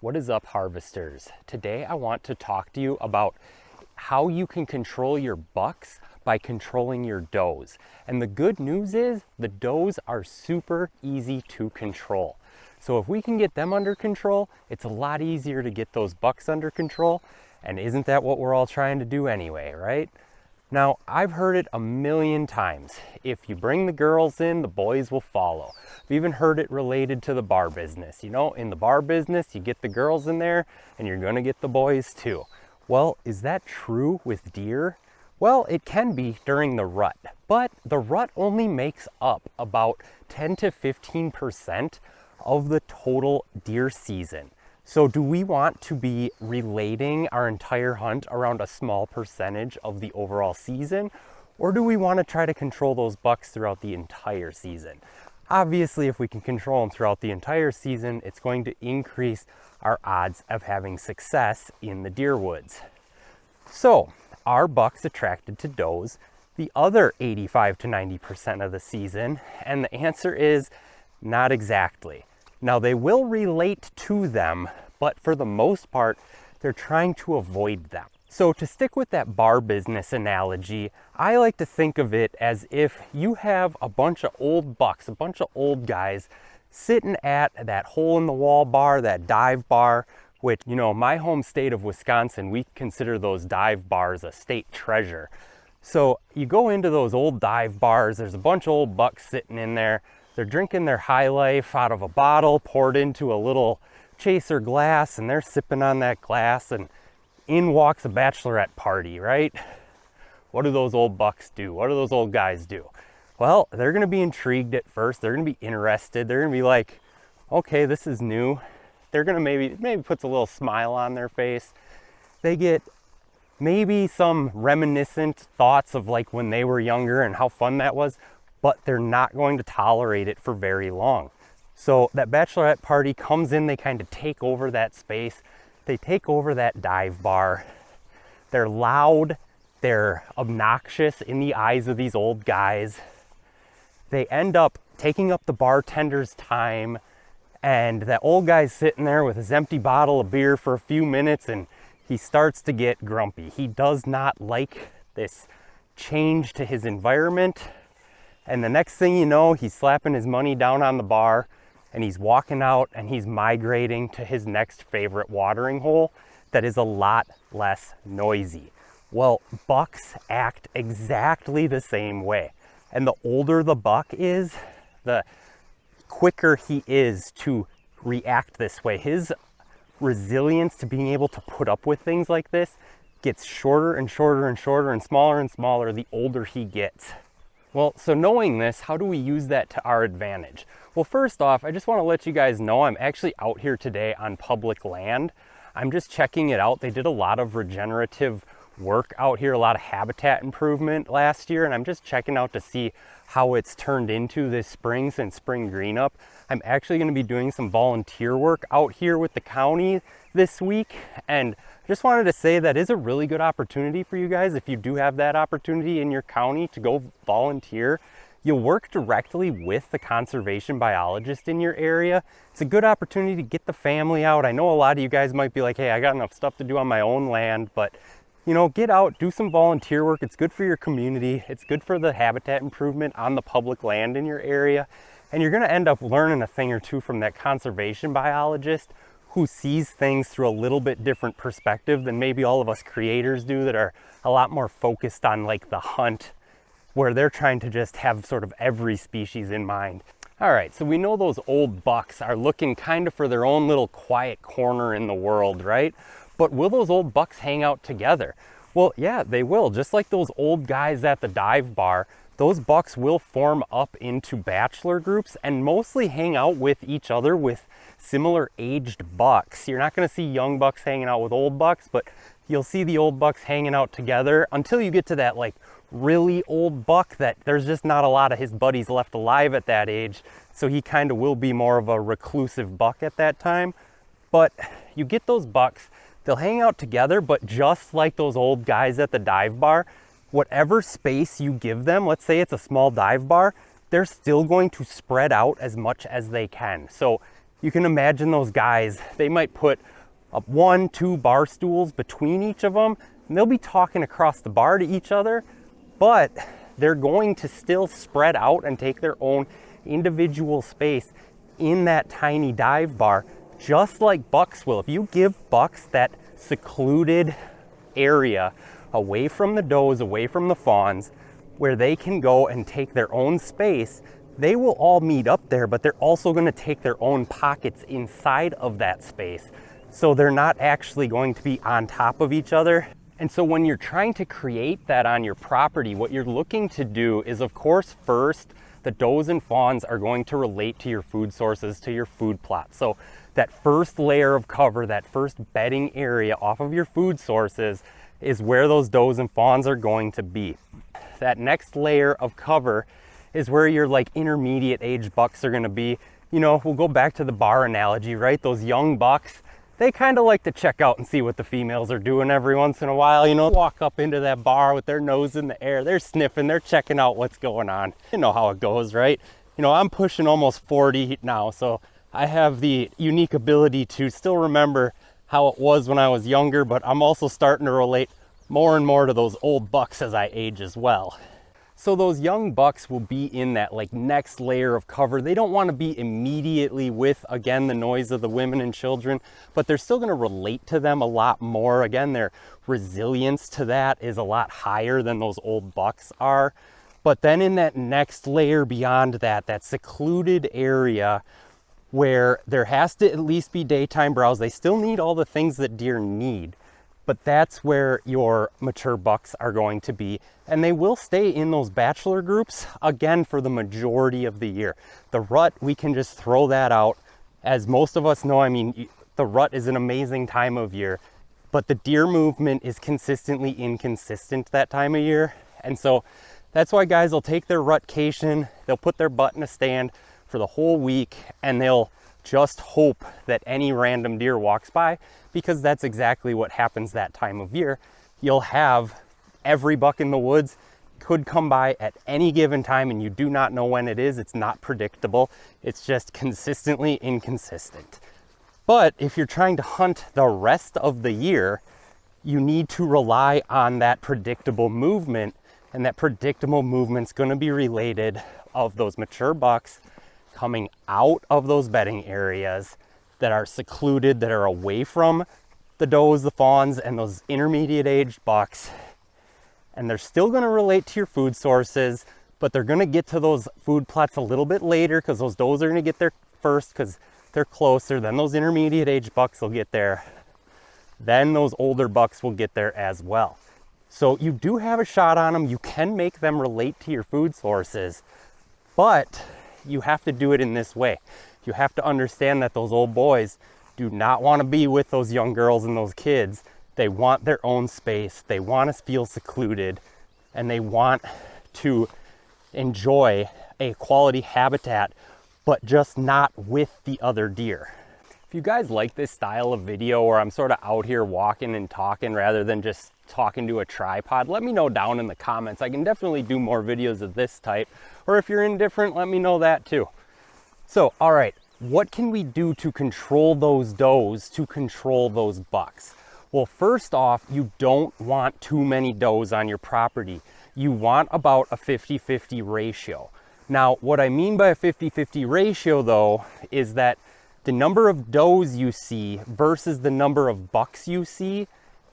What is up, harvesters? Today I want to talk to you about how you can control your bucks by controlling your does. And the good news is the does are super easy to control. So if we can get them under control, it's a lot easier to get those bucks under control. And isn't that what we're all trying to do anyway, right? Now, I've heard it a million times. If you bring the girls in, the boys will follow. I've even heard it related to the bar business. You know, in the bar business, you get the girls in there and you're gonna get the boys too. Well, is that true with deer? Well, it can be during the rut, but the rut only makes up about 10 to 15% of the total deer season. So do we want to be relating our entire hunt around a small percentage of the overall season? Or do we want to try to control those bucks throughout the entire season? Obviously, if we can control them throughout the entire season, it's going to increase our odds of having success in the deer woods. So, are bucks attracted to does the other 85 to 90% of the season? And the answer is not exactly. Now, they will relate to them, but for the most part, they're trying to avoid them. So to stick with that bar business analogy, I like to think of it as if you have a bunch of old bucks, a bunch of old guys sitting at that hole in the wall bar, that dive bar, which, you know, my home state of Wisconsin, we consider those dive bars a state treasure. So you go into those old dive bars, there's a bunch of old bucks sitting in there. They're drinking their High Life out of a bottle poured into a little chaser glass, and they're sipping on that glass, and in walks a bachelorette party, right? What do those old bucks do? What do those old guys do? Well, they're gonna be intrigued at first. They're gonna be interested. They're gonna be like, okay, this is new. They're gonna maybe puts a little smile on their face. They get maybe some reminiscent thoughts of like when they were younger and how fun that was, but they're not going to tolerate it for very long. So that bachelorette party comes in, they kind of take over that space. They take over that dive bar. They're loud, they're obnoxious in the eyes of these old guys. They end up taking up the bartender's time, and that old guy's sitting there with his empty bottle of beer for a few minutes, and he starts to get grumpy. He does not like this change to his environment. And the next thing you know, he's slapping his money down on the bar and he's walking out and he's migrating to his next favorite watering hole that is a lot less noisy. Well, bucks act exactly the same way. And the older the buck is, the quicker he is to react this way. His resilience to being able to put up with things like this gets shorter and shorter and shorter and smaller the older he gets. Well, so knowing this, how do we use that to our advantage? Well, first off, I just want to let you guys know I'm actually out here today on public land. I'm just checking it out. They did a lot of regenerative work out here, a lot of habitat improvement last year, and I'm just checking out to see how it's turned into this spring since spring green up. I'm actually going to be doing some volunteer work out here with the county this week, and just wanted to say that is a really good opportunity for you guys. If you do have that opportunity in your county to go volunteer, you'll work directly with the conservation biologist in your area. It's a good opportunity to get the family out. I know a lot of you guys might be like, hey, I got enough stuff to do on my own land, but you know, get out, do some volunteer work. It's good for your community. It's good for the habitat improvement on the public land in your area. And you're gonna end up learning a thing or two from that conservation biologist who sees things through a little bit different perspective than maybe all of us creators do, that are a lot more focused on like the hunt, where they're trying to just have sort of every species in mind. All right, so we know those old bucks are looking kind of for their own little quiet corner in the world, right? But will those old bucks hang out together? Well, yeah, they will. Just like those old guys at the dive bar, those bucks will form up into bachelor groups and mostly hang out with each other with similar aged bucks. You're not gonna see young bucks hanging out with old bucks, but you'll see the old bucks hanging out together until you get to that like really old buck that there's just not a lot of his buddies left alive at that age. So he kind of will be more of a reclusive buck at that time. But you get those bucks, they'll hang out together, but just like those old guys at the dive bar, whatever space you give them, let's say it's a small dive bar, they're still going to spread out as much as they can. So you can imagine those guys, they might put up 1-2 bar stools between each of them, and they'll be talking across the bar to each other, but they're going to still spread out and take their own individual space in that tiny dive bar, just like bucks will. If you give bucks that secluded area away from the does, away from the fawns, where they can go and take their own space, they will all meet up there, but they're also going to take their own pockets inside of that space. So they're not actually going to be on top of each other. And so when you're trying to create that on your property, what you're looking to do is, of course, first, the does and fawns are going to relate to your food sources, to your food plot. So that first layer of cover, that first bedding area off of your food sources is where those does and fawns are going to be. That next layer of cover is where your like intermediate age bucks are going to be. You know, we'll go back to the bar analogy, right? Those young bucks, they kind of like to check out and see what the females are doing every once in a while, you know, walk up into that bar with their nose in the air, they're sniffing, they're checking out what's going on. You know how it goes, right? You know, I'm pushing almost 40 now, so I have the unique ability to still remember how it was when I was younger, but I'm also starting to relate more and more to those old bucks as I age as well. So those young bucks will be in that like next layer of cover. They don't want to be immediately with, again, the noise of the women and children, but they're still going to relate to them a lot more. Again, their resilience to that is a lot higher than those old bucks are. But then in that next layer beyond that, that secluded area where there has to at least be daytime browse, they still need all the things that deer need. But that's where your mature bucks are going to be. And they will stay in those bachelor groups, again, for the majority of the year. The rut, we can just throw that out. As most of us know, I mean, the rut is an amazing time of year, but the deer movement is consistently inconsistent that time of year. And so that's why guys will take their rutcation, they'll put their butt in a stand for the whole week, and they'll just hope that any random deer walks by, because that's exactly what happens that time of year. You'll have every buck in the woods could come by at any given time, and you do not know when it is. It's not predictable. It's just consistently inconsistent. But if you're trying to hunt the rest of the year, you need to rely on that predictable movement, and that predictable movement's going to be related of those mature bucks coming out of those bedding areas that are secluded, that are away from the does, the fawns, and those intermediate aged bucks. And they're still going to relate to your food sources, but they're going to get to those food plots a little bit later, because those does are going to get there first because they're closer. Then those intermediate aged bucks will get there. Then those older bucks will get there as well. So you do have a shot on them. You can make them relate to your food sources, but you have to do it in this way. You have to understand that those old boys do not want to be with those young girls and those kids. They want their own space. They want to feel secluded, and they want to enjoy a quality habitat, but just not with the other deer. If you guys like this style of video where I'm sort of out here walking and talking rather than just talking to a tripod, let me know down in the comments. I can definitely do more videos of this type, or if you're indifferent, let me know that too. So, all right, what can we do to control those does, to control those bucks? Well, first off, you don't want too many does on your property. You want about a 50-50 ratio. Now, what I mean by a 50-50 ratio though, is that the number of does you see versus the number of bucks you see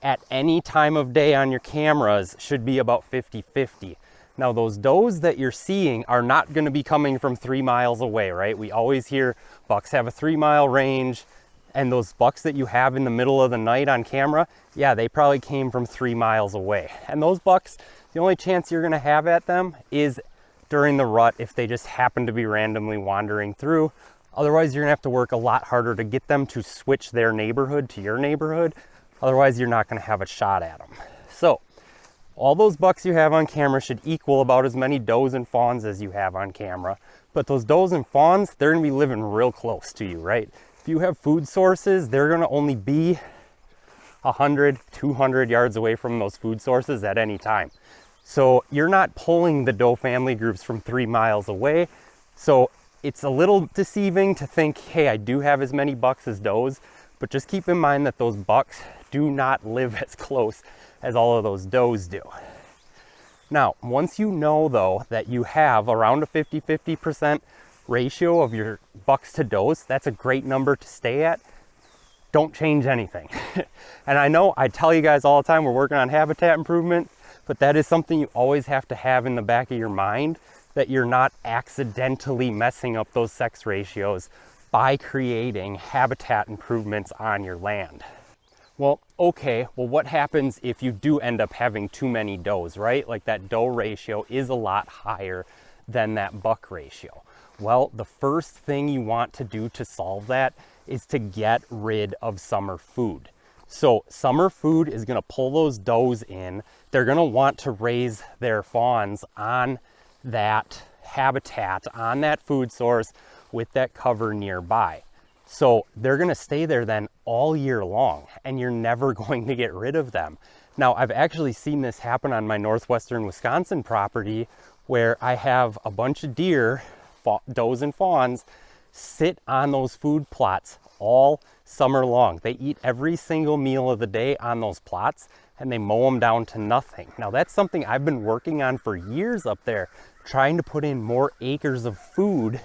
at any time of day on your cameras should be about 50-50. Now, those does that you're seeing are not going to be coming from 3 miles away, right? We always hear bucks have a 3-mile range, and those bucks that you have in the middle of the night on camera, yeah, they probably came from 3 miles away. And those bucks, the only chance you're going to have at them is during the rut if they just happen to be randomly wandering through. Otherwise, you're going to have to work a lot harder to get them to switch their neighborhood to your neighborhood. Otherwise, you're not going to have a shot at them. So all those bucks you have on camera should equal about as many does and fawns as you have on camera. But those does and fawns, they're going to be living real close to you, right? If you have food sources, they're going to only be 100, 200 yards away from those food sources at any time. So you're not pulling the doe family groups from 3 miles away. So it's a little deceiving to think, hey, I do have as many bucks as does, but just keep in mind that those bucks do not live as close as all of those does do. Now, once you know though that you have around a 50-50% ratio of your bucks to does, that's a great number to stay at. Don't change anything. And I know I tell you guys all the time, we're working on habitat improvement, but that is something you always have to have in the back of your mind, that you're not accidentally messing up those sex ratios by creating habitat improvements on your land. Well, okay, well, what happens if you do end up having too many does, right? Like that doe ratio is a lot higher than that buck ratio. Well, the first thing you want to do to solve that is to get rid of summer food. So summer food is gonna pull those does in. They're gonna want to raise their fawns on that habitat, on that food source with that cover nearby. So they're gonna stay there then all year long, and you're never going to get rid of them. Now, I've actually seen this happen on my northwestern Wisconsin property, where I have a bunch of deer, does and fawns, sit on those food plots all summer long. They eat every single meal of the day on those plots, and they mow them down to nothing. Now, that's something I've been working on for years up there, trying to put in more acres of food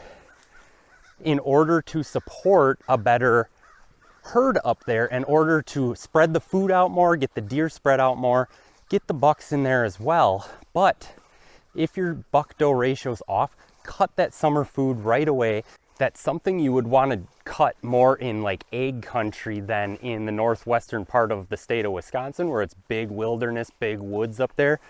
in order to support a better herd up there, in order to spread the food out more, get the deer spread out more, get the bucks in there as well. But if your buck-doe ratio's off, cut that summer food right away. That's something you would want to cut more in like egg country than in the northwestern part of the state of Wisconsin, where it's big wilderness, big woods up there.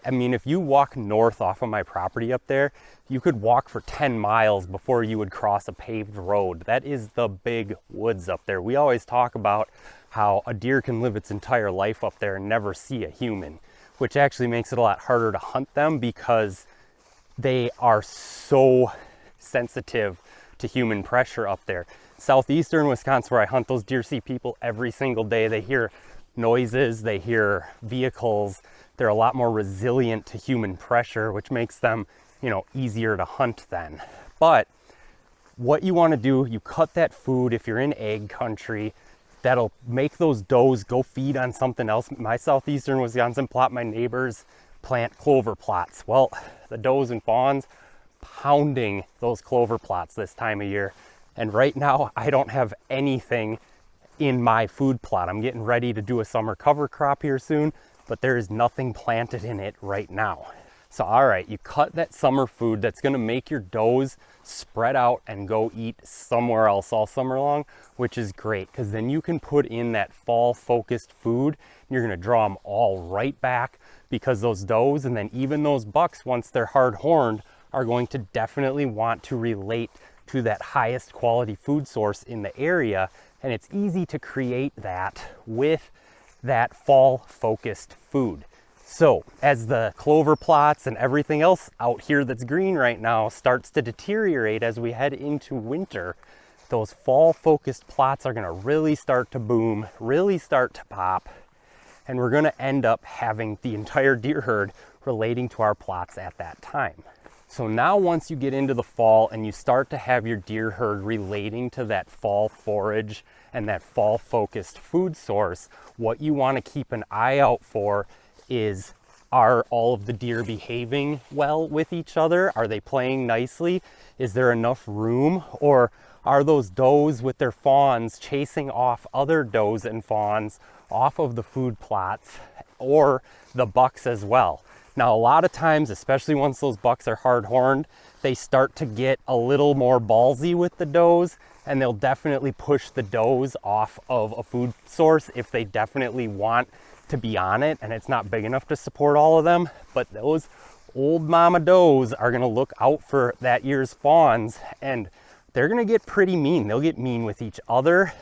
I mean, if you walk north off of my property up there, you could walk for 10 miles before you would cross a paved road. That is the big woods up there. We always talk about how a deer can live its entire life up there and never see a human, which actually makes it a lot harder to hunt them because they are so sensitive to human pressure up there. Southeastern Wisconsin, where I hunt, those deer see people every single day. They hear noises, they hear vehicles. They're a lot more resilient to human pressure, which makes them, you know, easier to hunt then. But what you want to do, you cut that food. If you're in egg country, that'll make those does go feed on something else. My southeastern Wisconsin plot, my neighbors plant clover plots. Well, the does and fawns pounding those clover plots this time of year. And right now I don't have anything in my food plot. I'm getting ready to do a summer cover crop here soon, but there is nothing planted in it right now. So, all right, you cut that summer food that's gonna make your does spread out and go eat somewhere else all summer long, which is great, because then you can put in that fall focused food. And you're gonna draw them all right back, because those does and then even those bucks, once they're hard horned, are going to definitely want to relate to that highest quality food source in the area. And it's easy to create that with that fall focused food. So as the clover plots and everything else out here that's green right now starts to deteriorate as we head into winter, those fall focused plots are gonna really start to boom, really start to pop, and we're gonna end up having the entire deer herd relating to our plots at that time. So now once you get into the fall and you start to have your deer herd relating to that fall forage and that fall focused food source, what you want to keep an eye out for is, are all of the deer behaving well with each other? Are they playing nicely? Is there enough room? Or are those does with their fawns chasing off other does and fawns off of the food plots, or the bucks as well? Now, a lot of times, especially once those bucks are hard horned, they start to get a little more ballsy with the does, and they'll definitely push the does off of a food source if they definitely want to be on it and it's not big enough to support all of them. But those old mama does are gonna look out for that year's fawns, and they're gonna get pretty mean. They'll get mean with each other,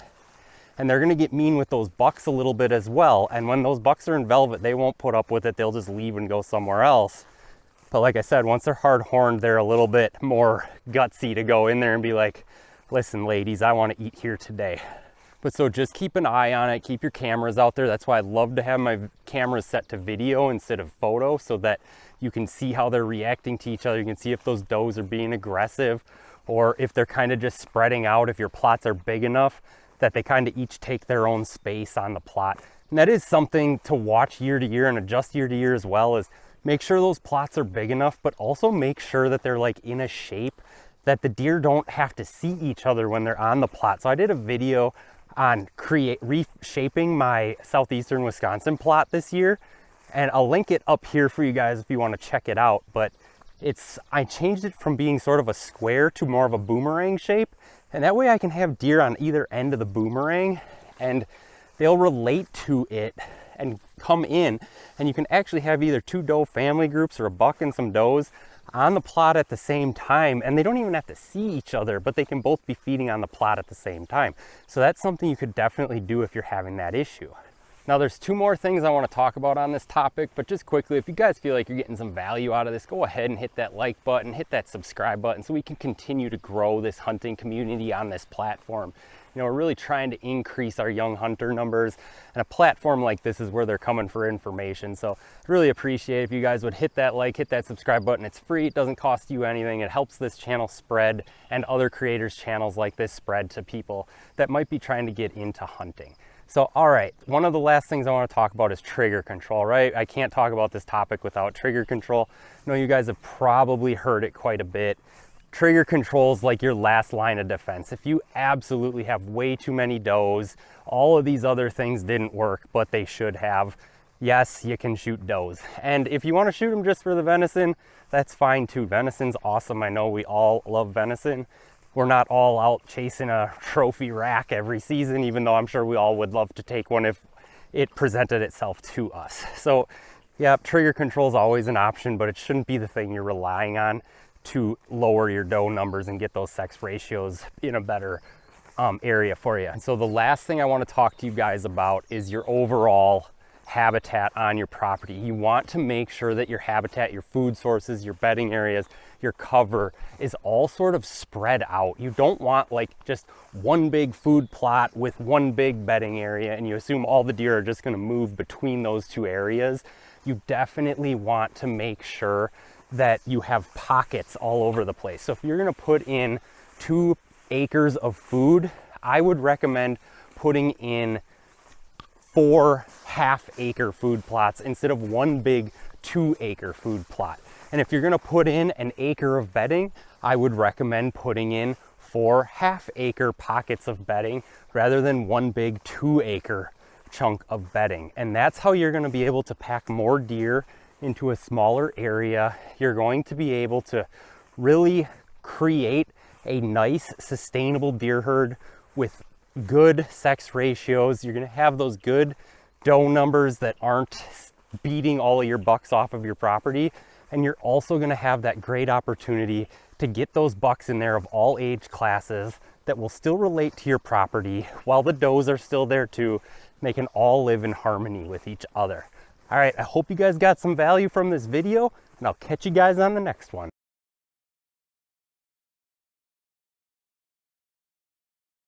and they're gonna get mean with those bucks a little bit as well. And when those bucks are in velvet, they won't put up with it. They'll just leave and go somewhere else. But like I said, once they're hard horned, they're a little bit more gutsy to go in there and be like, listen, ladies, I want to eat here today. But so just keep an eye on it, keep your cameras out there. That's why I love to have my cameras set to video instead of photo, so that you can see how they're reacting to each other. You can see if those does are being aggressive, or if they're kind of just spreading out, if your plots are big enough that they kind of each take their own space on the plot. And that is something to watch year to year and adjust year to year as well, is make sure those plots are big enough, but also make sure that they're like in a shape that the deer don't have to see each other when they're on the plot. So I did a video on reshaping my southeastern Wisconsin plot this year, and I'll link it up here for you guys if you want to check it out. But I changed it from being sort of a square to more of a boomerang shape, and that way I can have deer on either end of the boomerang and they'll relate to it and come in, and you can actually have either 2 doe family groups or a buck and some does on the plot at the same time, and they don't even have to see each other, but they can both be feeding on the plot at the same time. So that's something you could definitely do if you're having that issue. Now there's 2 more things I want to talk about on this topic, but just quickly, if you guys feel like you're getting some value out of this, go ahead and hit that like button, hit that subscribe button so we can continue to grow this hunting community on this platform. You know, we're really trying to increase our young hunter numbers, and a platform like this is where they're coming for information. So I really appreciate if you guys would hit that like, hit that subscribe button. It's free, it doesn't cost you anything. It helps this channel spread and other creators' channels like this spread to people that might be trying to get into hunting. So, all right, one of the last things I want to talk about is trigger control, right? I can't talk about this topic without trigger control. I know you guys have probably heard it quite a bit. Trigger control is like your last line of defense. If you absolutely have way too many does, all of these other things didn't work, but they should have, yes, you can shoot does. And if you want to shoot them just for the venison, that's fine too. Venison's awesome. I know we all love venison. We're not all out chasing a trophy rack every season, even though I'm sure we all would love to take one if it presented itself to us. So yeah, trigger control is always an option, but it shouldn't be the thing you're relying on to lower your doe numbers and get those sex ratios in a better area for you. And so the last thing I want to talk to you guys about is your overall habitat on your property. You want to make sure that your habitat, your food sources, your bedding areas, your cover is all sort of spread out. You don't want like just one big food plot with one big bedding area and you assume all the deer are just going to move between those 2 areas. You definitely want to make sure that you have pockets all over the place. So if you're going to put in 2 acres of food, I would recommend putting in 4 half-acre food plots instead of one big 2-acre food plot. And if you're going to put in an acre of bedding, I would recommend putting in 4 half-acre pockets of bedding rather than one big 2-acre chunk of bedding. And that's how you're going to be able to pack more deer into a smaller area. You're going to be able to really create a nice sustainable deer herd with good sex ratios. You're going to have those good doe numbers that aren't beating all of your bucks off of your property, and you're also going to have that great opportunity to get those bucks in there of all age classes that will still relate to your property while the does are still there too. They can all live in harmony with each other. All right, I hope you guys got some value from this video, and I'll catch you guys on the next one.